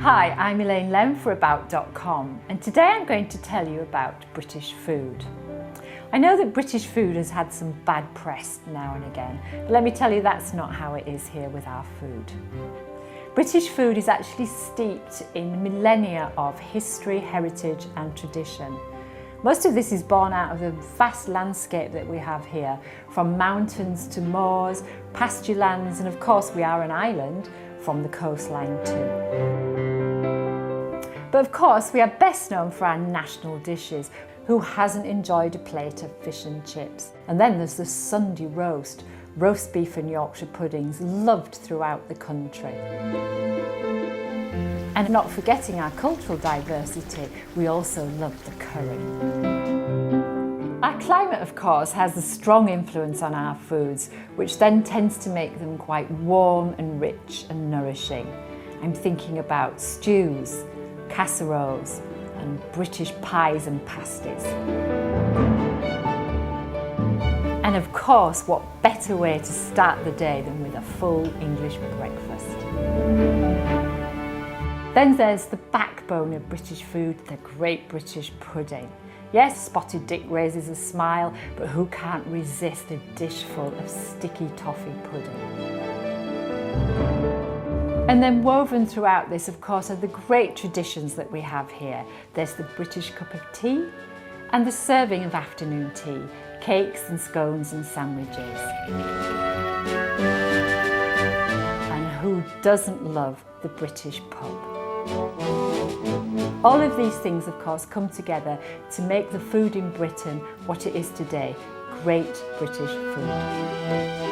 Hi, I'm Elaine Lem for About.com, and today I'm going to tell you about British food. I know that British food has had some bad press now and again, but let me tell you that's not how it is here with our food. British food is actually steeped in millennia of history, heritage and tradition. Most of this is born out of the vast landscape that we have here, from mountains to moors, pasture lands, and of course we are an island, from the coastline too. But of course we are best known for our national dishes. Who hasn't enjoyed a plate of fish and chips? And then there's the Sunday roast beef and Yorkshire puddings, loved throughout the country. And not forgetting our cultural diversity, we also love the curry. Our climate, of course, has a strong influence on our foods, which then tends to make them quite warm and rich and nourishing. I'm thinking about stews, casseroles, and British pies and pasties. And of course, what better way to start the day than with a full English breakfast? Then there's the backbone of British food, the Great British Pudding. Yes, Spotted Dick raises a smile, but who can't resist a dish full of sticky toffee pudding? And then woven throughout this, of course, are the great traditions that we have here. There's the British cup of tea and the serving of afternoon tea, cakes and scones and sandwiches. And who doesn't love the British pub? All of these things, of course, come together to make the food in Britain what it is today, great British food.